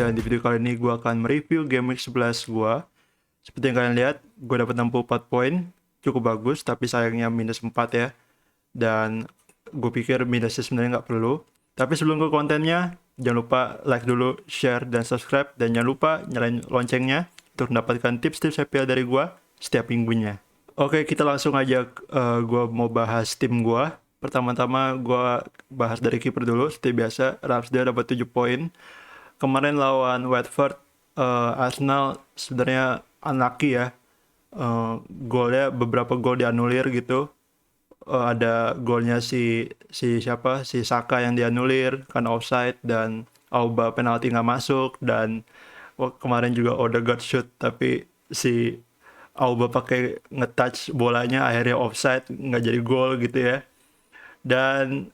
dan di video kali ini gue akan mereview game week 11 gue. Seperti yang kalian lihat, gue dapat 64 poin, cukup bagus, tapi sayangnya minus 4 ya. Dan gue pikir minusnya sebenarnya nggak perlu. Tapi sebelum ke kontennya, jangan lupa like dulu, share, dan subscribe. Dan jangan lupa nyalain loncengnya untuk mendapatkan tips-tips happy dari gue setiap minggunya. Oke, kita langsung aja gue mau bahas tim gue. Pertama-tama gue bahas dari kiper dulu. Seperti biasa, Ramsdale dapat 7 poin. Kemarin lawan Watford, Arsenal sebenarnya unlucky ya. Golnya beberapa gol dianulir gitu. Ada golnya si siapa, si Saka yang dianulir karena offside, dan Auba penalti nggak masuk, dan kemarin juga Odegaard shoot tapi si Auba pakai ngetouch bolanya akhirnya offside, nggak jadi gol gitu ya. Dan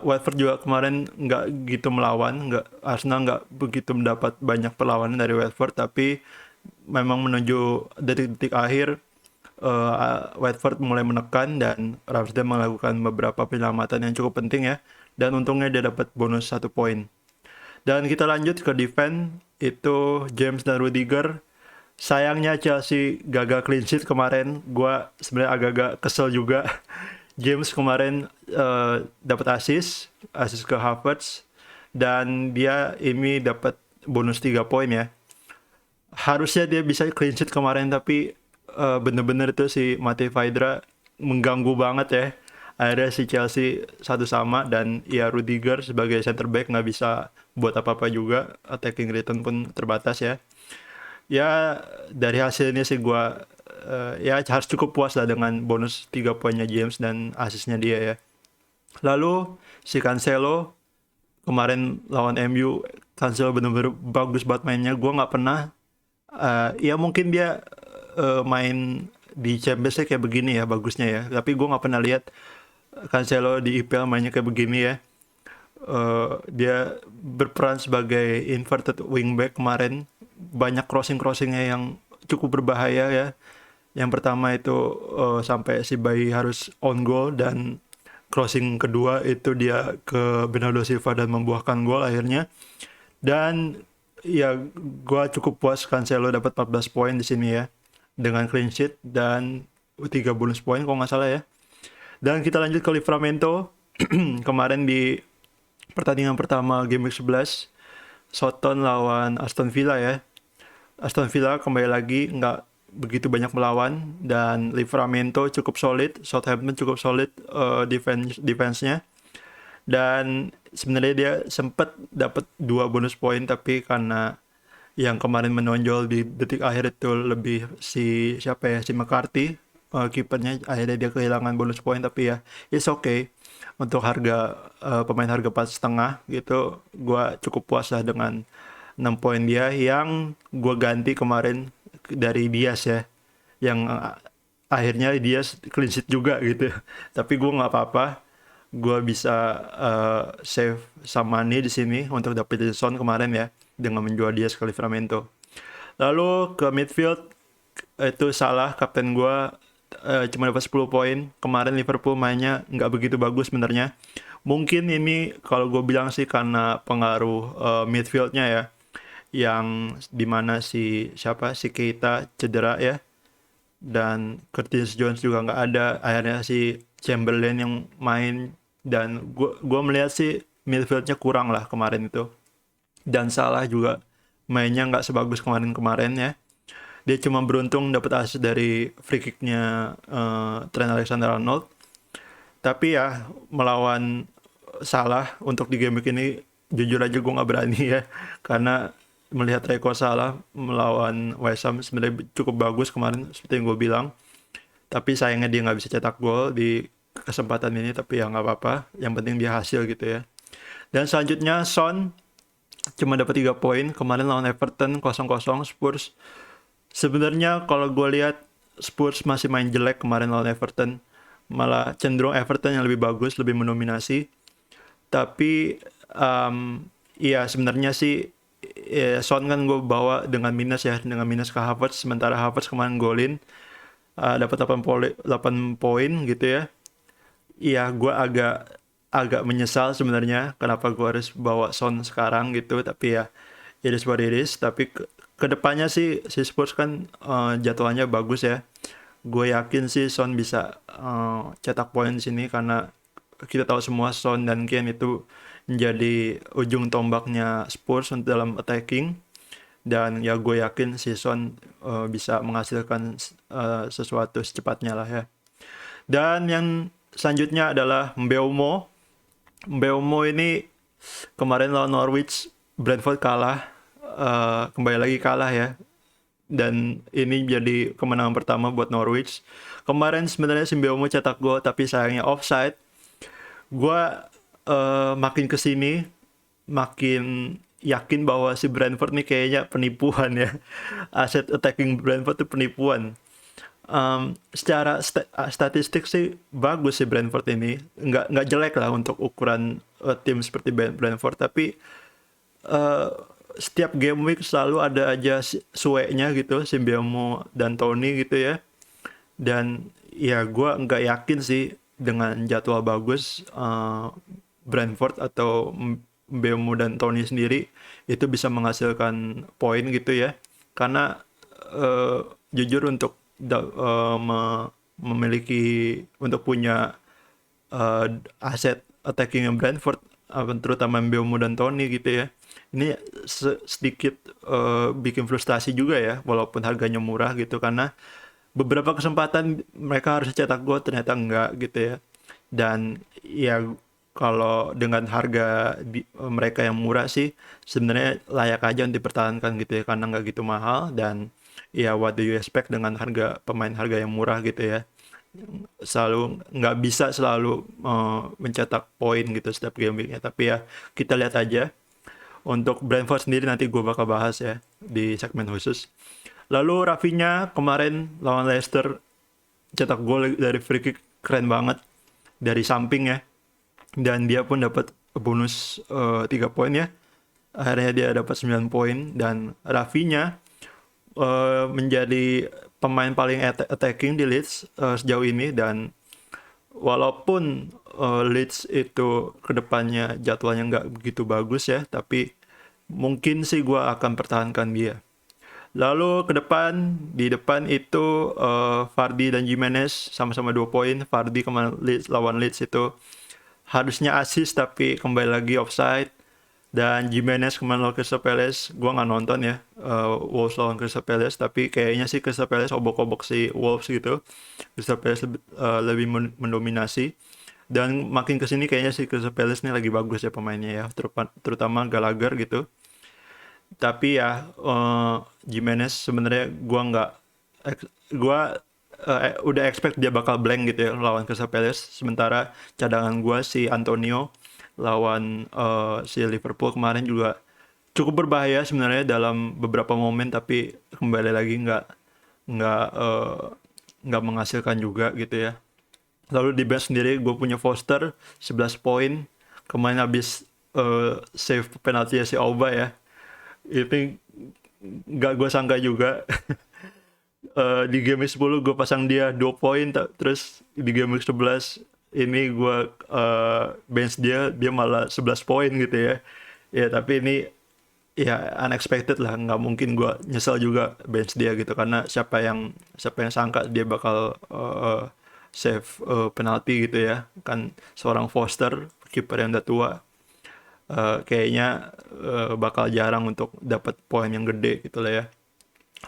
Watford juga kemarin nggak gitu melawan, Arsenal nggak begitu mendapat banyak perlawanan dari Watford, tapi memang menuju detik-detik akhir Watford mulai menekan dan Ramsdale melakukan beberapa penyelamatan yang cukup penting ya, dan untungnya dia dapat bonus 1 poin. Dan kita lanjut ke defense, itu James dan Rudiger. Sayangnya Chelsea gagal clean sheet kemarin. Gua sebenarnya agak-agak kesel juga. James kemarin dapat assist ke Havertz, dan dia ini dapat bonus 3 poin ya. Harusnya dia bisa clean sheet kemarin, tapi bener-bener itu si Matej Vydra mengganggu banget ya. Akhirnya si Chelsea 1-1, dan ya Rudiger sebagai center back nggak bisa buat apa-apa juga. Attacking return pun terbatas ya. Ya dari hasilnya sih gue ya harus cukup puas lah dengan bonus 3 poinnya James dan asisnya dia ya. Lalu si Cancelo kemarin lawan MU, Cancelo bener-bener bagus banget mainnya. Gue nggak pernah ya mungkin dia main di Champions League kayak begini ya bagusnya ya, tapi gue nggak pernah lihat Cancelo di IPL mainnya kayak begini ya. Dia berperan sebagai inverted wingback kemarin, banyak crossingnya yang cukup berbahaya ya. Yang pertama itu sampai si Bayi harus on goal, dan crossing kedua itu dia ke Bernardo Silva dan membuahkan gol akhirnya. Dan ya gue cukup puas Cancelo dapat 14 poin di sini ya, dengan clean sheet dan 3 bonus poin kalau nggak salah ya. Dan kita lanjut ke Livramento. Kemarin di pertandingan pertama game week 11, Soton lawan Aston Villa ya. Aston Villa kembali lagi nggak begitu banyak melawan, dan Livramento cukup solid, Southampton cukup solid defense-nya. Dan sebenarnya dia sempat dapat 2 bonus poin, tapi karena yang kemarin menonjol di detik akhir itu lebih si siapa ya, si McCarthy, kipernya, akhirnya dia kehilangan bonus poin. Tapi ya it's okay, untuk harga pemain harga 4,5 gitu, gue cukup puas lah dengan 6 poin dia yang gue ganti kemarin dari Diaz ya, yang akhirnya Diaz clean sheet juga gitu. Tapi gue nggak apa-apa, gue bisa save some money di sini untuk dapetin Son kemarin ya, dengan menjual Diaz ke Livramento. Lalu ke midfield, itu Salah, kapten gue, cuma dapat 10 poin. Kemarin Liverpool mainnya nggak begitu bagus sebenarnya. Mungkin ini kalau gue bilang sih karena pengaruh midfieldnya ya, yang dimana si Keita cedera ya, dan Curtis Jones juga nggak ada. Akhirnya si Chamberlain yang main, dan gue melihat sih midfieldnya kurang lah kemarin itu. Dan Salah juga mainnya nggak sebagus kemarin ya. Dia cuma beruntung dapat assist dari free kicknya Trent Alexander-Arnold. Tapi ya melawan Salah untuk di game week ini, jujur aja gue nggak berani ya, karena melihat rekor Salah melawan West Ham sebenarnya cukup bagus kemarin seperti yang gue bilang. Tapi sayangnya dia nggak bisa cetak gol di kesempatan ini, tapi ya nggak apa-apa, yang penting dia hasil gitu ya. Dan selanjutnya Son cuma dapat 3 poin kemarin lawan Everton 0-0 Spurs. Sebenarnya kalau gue lihat Spurs masih main jelek kemarin lawan Everton, malah cenderung Everton yang lebih bagus, lebih mendominasi. Tapi iya sebenarnya sih Son kan gue bawa dengan minus ya, dengan minus ke Havertz, sementara Havertz kemarin golin, dapat 8 poin gitu ya. Iya, gue agak menyesal sebenarnya kenapa gue harus bawa Son sekarang gitu, tapi ya it is what it is. Tapi kedepannya sih si Spurs kan jadwalnya bagus ya. Gue yakin sih Son bisa cetak poin di sini karena kita tahu semua Son dan Kane itu menjadi ujung tombaknya Spurs untuk dalam attacking, dan ya gue yakin si Son bisa menghasilkan sesuatu secepatnya lah ya. Dan yang selanjutnya adalah Mbeumo. Mbeumo ini kemarin lawan Norwich, Brentford kalah, kembali lagi kalah ya. Dan ini jadi kemenangan pertama buat Norwich. Kemarin sebenarnya si Mbeumo cetak gol tapi sayangnya offside. Gua makin kesini makin yakin bahwa si Brentford nih kayaknya penipuan ya. Aset attacking Brentford itu penipuan. Secara statistik sih bagus sih Brentford ini, nggak jelek lah untuk ukuran tim seperti Brentford, tapi eh, setiap game week selalu ada aja suenya gitu, si Mbeumo dan Tony gitu ya. Dan ya gue nggak yakin sih dengan jadwal bagus Brentford atau Mbeumo dan Tony sendiri itu bisa menghasilkan poin gitu ya. Karena jujur untuk memiliki, untuk punya aset attacking yang Brentford, terutama Mbeumo dan Tony gitu ya. Ini sedikit bikin frustasi juga ya, walaupun harganya murah gitu, karena beberapa kesempatan mereka harus cetak gol ternyata enggak gitu ya. Dan ya kalau dengan harga mereka yang murah sih sebenarnya layak aja untuk dipertahankan gitu ya, karena nggak gitu mahal. Dan ya what do you expect dengan harga pemain harga yang murah gitu ya, selalu nggak bisa selalu mencetak poin gitu setiap game weeknya. Tapi ya kita lihat aja. Untuk Brentford sendiri nanti gue bakal bahas ya di segmen khusus. Lalu Rafinha kemarin lawan Leicester cetak gol dari free kick keren banget dari samping ya. Dan dia pun dapat bonus 3 poin ya. Akhirnya dia dapat 9 poin. Dan Rafinha menjadi pemain paling attacking di Leeds sejauh ini. Dan walaupun Leeds itu kedepannya jadwalnya nggak begitu bagus ya, tapi mungkin sih gue akan pertahankan dia. Lalu ke depan, di depan itu Vardy dan Jimenez sama-sama 2 poin. Vardy kemarin lawan Leeds itu harusnya assist tapi kembali lagi offside. Dan Jimenez kemarin lawan Crystal Palace, gue nggak nonton ya Wolves lawan Crystal Palace, tapi kayaknya sih Crystal Palace obok-obok si Wolves gitu. Crystal Palace lebih mendominasi. Dan makin kesini kayaknya si Crystal Palace ini lagi bagus ya pemainnya ya, terutama Gallagher gitu. Tapi ya Jimenez sebenarnya gua nggak gua udah expect dia bakal blank gitu ya lawan Crystal Palace. Sementara cadangan gua si Antonio lawan si Liverpool kemarin juga cukup berbahaya sebenarnya dalam beberapa momen, tapi kembali lagi nggak eh, nggak menghasilkan juga gitu ya. Lalu di bench sendiri gue punya Foster 11 poin. Kemarin habis save penalti si Auba ya. Ini nggak gue sangka juga. Di game week 10 gue pasang dia 2 poin, terus di game week 11 ini gue bench dia malah 11 poin gitu ya. Ya tapi ini ya unexpected lah, nggak mungkin gue nyesel juga bench dia gitu, karena siapa yang sangka dia bakal save penalti gitu ya. Kan seorang Foster, kiper yang udah tua, kayaknya bakal jarang untuk dapat poin yang gede gitu lah ya.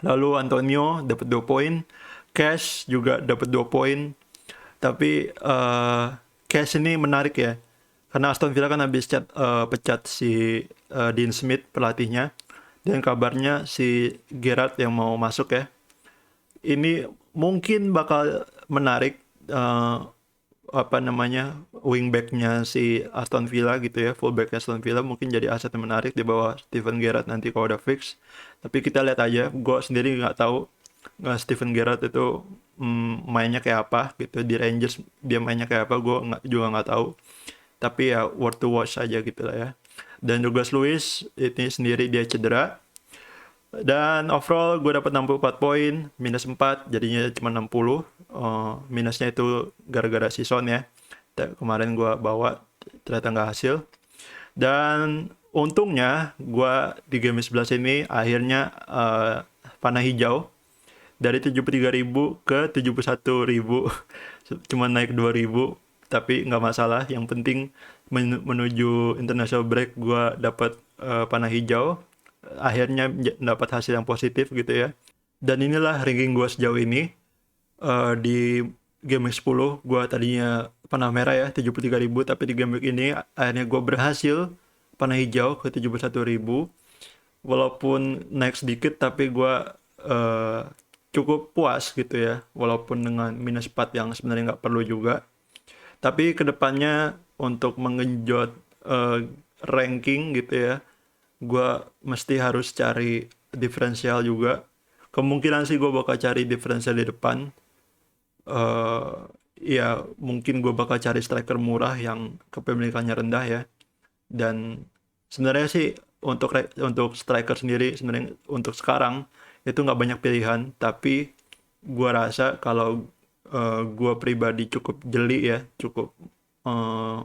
Lalu Antonio dapat 2 poin, Cash juga dapat 2 poin. Tapi Cash ini menarik ya, karena Aston Villa kan habis pecat si Dean Smith pelatihnya, dan kabarnya si Gerrard yang mau masuk ya. Ini mungkin bakal menarik apa namanya, wingbacknya si Aston Villa gitu ya, fullback Aston Villa mungkin jadi aset yang menarik di bawah Steven Gerrard nanti kalau udah fix. Tapi kita lihat aja, gue sendiri nggak tahu Steven Gerrard itu mainnya kayak apa gitu. Di Rangers dia mainnya kayak apa, gue juga nggak tahu. Tapi ya worth to watch aja gitu lah ya. Dan Douglas Luiz ini sendiri dia cedera. Dan overall gue dapat 64 poin, minus 4, jadinya cuma 60. Minusnya itu gara-gara si Son ya. Kemarin gue bawa, ternyata nggak hasil. Dan Untungnya gua di game 11 ini akhirnya panah hijau dari 73.000 ke 71.000. Cuma naik 2.000, tapi nggak masalah. Yang penting menuju international break gua dapat panah hijau. Akhirnya dapat hasil yang positif gitu ya. Dan inilah ranking gua sejauh ini. Di game week 10 gua tadinya panah merah ya 73.000, tapi di game week ini akhirnya gua berhasil panah hijau ke 71.000. Walaupun naik sedikit tapi gua cukup puas gitu ya, walaupun dengan minus 4 yang sebenarnya nggak perlu juga. Tapi kedepannya untuk mengenjot ranking gitu ya, gua mesti harus cari diferensial juga. Kemungkinan sih gue bakal cari diferensial di depan. eh Ya mungkin gue bakal cari striker murah yang kepemilikannya rendah ya. Dan sebenarnya sih untuk striker sendiri sebenarnya untuk sekarang itu nggak banyak pilihan, tapi gue rasa kalau gue pribadi cukup jeli ya, eh,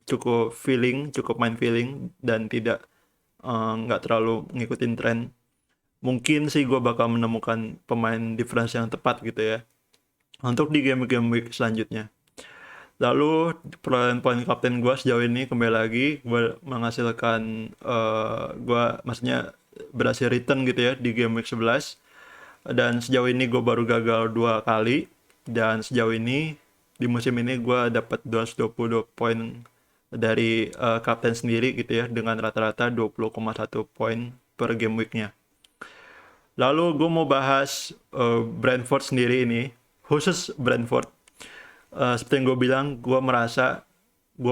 cukup main feeling dan tidak nggak terlalu ngikutin tren. Mungkin sih gue bakal menemukan pemain difference yang tepat gitu ya untuk di game-game week selanjutnya. Lalu perolehan poin kapten gue sejauh ini kembali lagi gue menghasilkan gue maksudnya berhasil return gitu ya di game week 11, dan sejauh ini gue baru gagal 2 kali, dan sejauh ini di musim ini gue dapat 222 poin dari kapten sendiri gitu ya, dengan rata-rata 20,1 poin per game weeknya. Lalu gue mau bahas Brentford sendiri ini, khusus Brentford. Seperti yang gue bilang, gue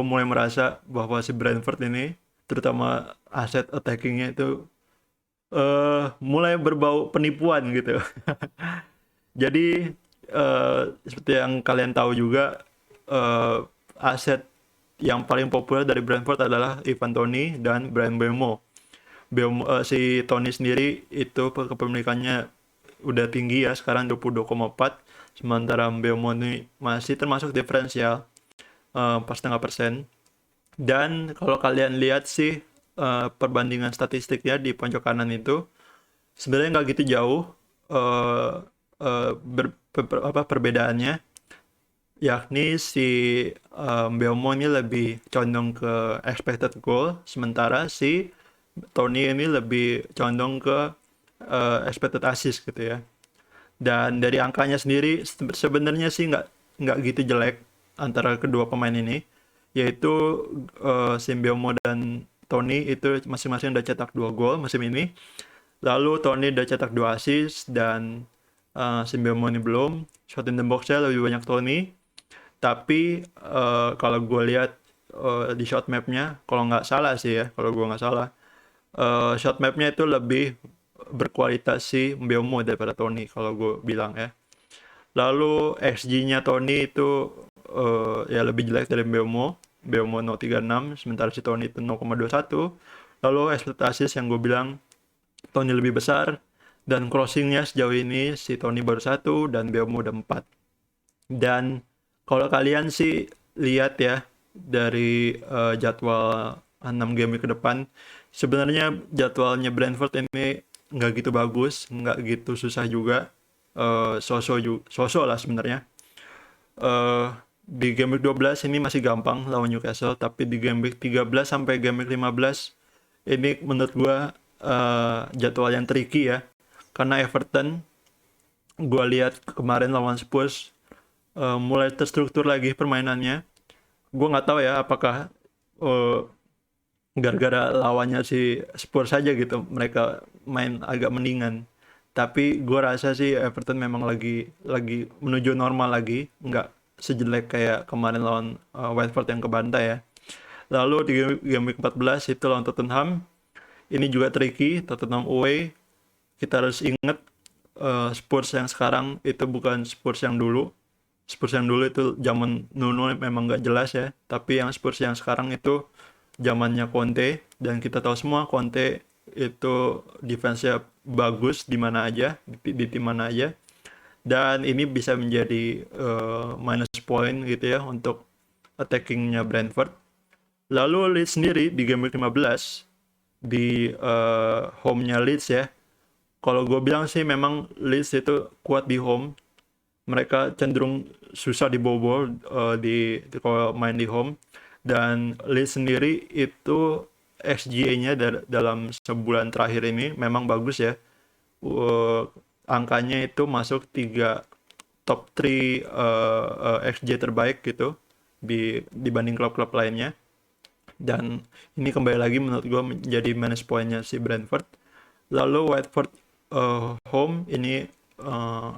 mulai merasa bahwa si Brentford ini, terutama aset attackingnya itu mulai berbau penipuan gitu. Jadi seperti yang kalian tahu juga, aset yang paling populer dari Brentford adalah Ivan Toney dan Bryan Mbeumo. Si Tony sendiri itu kepemilikannya udah tinggi ya, sekarang 22,4, sementara Mbeumo ini masih termasuk diferensial 4,5%. Dan kalau kalian lihat sih perbandingan statistiknya di pojok kanan itu sebenarnya nggak gitu jauh perbedaannya, yakni si Mbeumo ini lebih condong ke expected goal, sementara si Tony ini lebih condong ke expected assist gitu ya. Dan dari angkanya sendiri sebenarnya sih nggak gitu jelek antara kedua pemain ini, yaitu si Mbeumo dan Tony itu masing-masing udah cetak 2 gol musim ini. Lalu Tony udah cetak 2 assist, dan si Mbeumo ini belum. Shot in the box-nya lebih banyak Tony. Tapi kalau gue lihat di shot map-nya, kalau nggak salah sih ya, kalau gue nggak salah, shot map-nya itu lebih berkualitas si Mbeumo daripada Tony kalau gue bilang ya. Lalu XG-nya Tony itu ya lebih jelek dari Mbeumo. Mbeumo 0,36, sementara si Tony itu 0,21. Lalu ekspektasi yang gue bilang Tony lebih besar, dan crossingnya sejauh ini si Tony baru 1 dan Mbeumo udah 4. Dan kalau kalian sih lihat ya dari jadwal 6 game ke depan, sebenarnya jadwalnya Brentford ini nggak gitu bagus, nggak gitu susah juga. Sosok lah sebenarnya. Di game week 12 ini masih gampang lawan Newcastle, tapi di game week 13 sampai game week 15 ini menurut gua jadwal yang tricky ya. Karena Everton, gua lihat kemarin lawan Spurs mulai terstruktur lagi permainannya. Gua nggak tahu ya apakah eh, gara-gara lawannya si Spurs saja gitu mereka main agak mendingan. Tapi gue rasa sih Everton memang lagi menuju normal lagi, nggak sejelek kayak kemarin lawan Watford yang kebantai ya. Lalu di game week 14 itu lawan Tottenham, ini juga tricky. Tottenham away, kita harus ingat Spurs yang sekarang itu bukan Spurs yang dulu. Spurs yang dulu itu zaman Nuno memang nggak jelas ya, tapi yang Spurs yang sekarang itu zamannya Conte, dan kita tahu semua Conte itu defense-nya bagus di mana aja, di tim mana aja, dan ini bisa menjadi minus point gitu ya untuk attackingnya Brentford. Lalu Leeds sendiri di game week 15 di home-nya Leeds ya. Kalau gue bilang sih memang Leeds itu kuat di home. Mereka cenderung susah dibobol kalau main di home. Dan Leeds sendiri itu XGA-nya dalam sebulan terakhir ini memang bagus ya. Angkanya itu masuk 3 top 3 XG terbaik gitu dibanding klub-klub lainnya. Dan ini kembali lagi menurut gue menjadi minus poinnya si Brentford. Lalu Watford home ini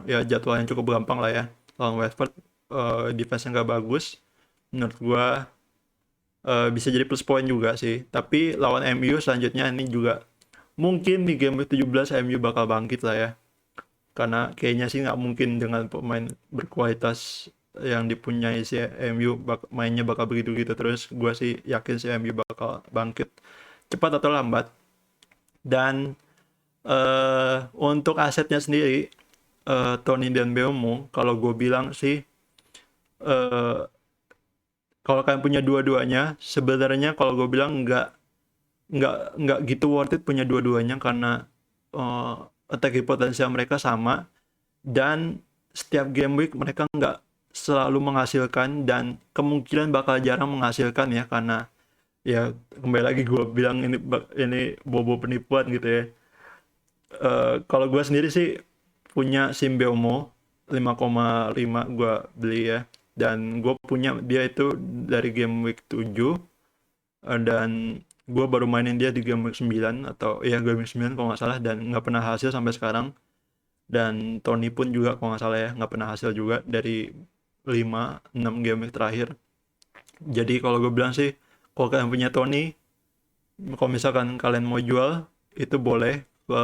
ya jadwalnya cukup gampang lah ya. Lawan Watford defense-nya nggak bagus. Menurut gue bisa jadi plus poin juga sih. Tapi lawan MU selanjutnya ini juga mungkin di game 17 MU bakal bangkit lah ya. Karena kayaknya sih nggak mungkin dengan pemain berkualitas yang dipunyai si MU mainnya bakal begitu-gitu terus. Gue sih yakin si MU bakal bangkit cepat atau lambat. Dan untuk asetnya sendiri Tony dan Mbeumo, kalau gue bilang sih kalau kalian punya dua-duanya, sebenarnya kalau gue bilang nggak gitu worth it punya dua-duanya karena attacking potensial mereka sama dan setiap game week mereka nggak selalu menghasilkan dan kemungkinan bakal jarang menghasilkan ya karena ya kembali lagi gue bilang ini bobo penipuan gitu ya. Kalau gue sendiri sih punya SIM Mbeumo 5,5 gue beli ya dan gue punya dia itu dari game week 7 dan gue baru mainin dia di game week 9 atau ya game week 9 kalau nggak salah dan nggak pernah hasil sampai sekarang. Dan Tony pun juga kalau nggak salah ya nggak pernah hasil juga dari 5-6 game week terakhir. Jadi kalau gue bilang sih kalau kalian punya Tony, kalau misalkan kalian mau jual itu boleh ke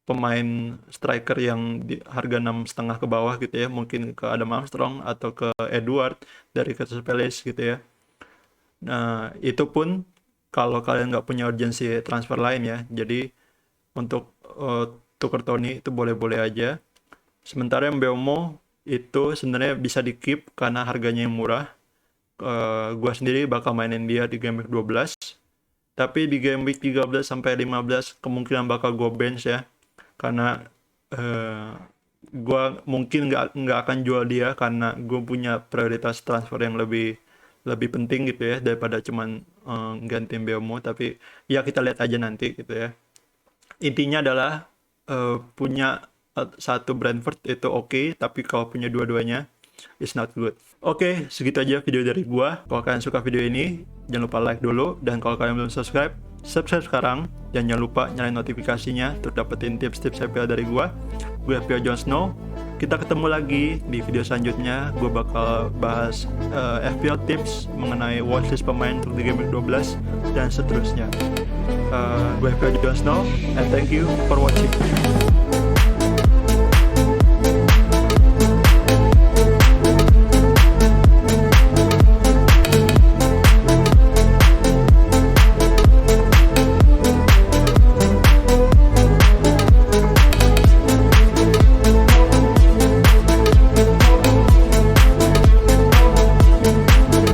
pemain striker yang di harga 6,5 ke bawah gitu ya, mungkin ke Adam Armstrong atau ke Edward dari Crystal Palace gitu ya. Nah itu pun kalau kalian nggak punya urgensi transfer lain ya, jadi untuk tuker Tony itu boleh-boleh aja. Sementara yang Mbeumo itu sebenarnya bisa di keep karena harganya yang murah. Gua sendiri bakal mainin dia di game week 12. Tapi di game week 13 sampai 15 kemungkinan bakal gue bench ya. Karena gue mungkin nggak akan jual dia karena gue punya prioritas transfer yang lebih penting gitu ya daripada cuman ganti Mbeumo. Tapi ya kita lihat aja nanti gitu ya. Intinya adalah punya satu Brentford itu oke, tapi kalau punya dua-duanya it's not good. Oke, segitu aja video dari gua. Kalau kalian suka video ini, jangan lupa like dulu. Dan kalau kalian belum subscribe sekarang. Dan jangan lupa nyalain notifikasinya untuk dapetin tips-tips FPL dari gua. Gue FPL Jon Snow. Kita ketemu lagi di video selanjutnya. Gue bakal bahas FPL tips mengenai watchlist pemain untuk di game 12 dan seterusnya. Gue FPL Jon Snow, and thank you for watching.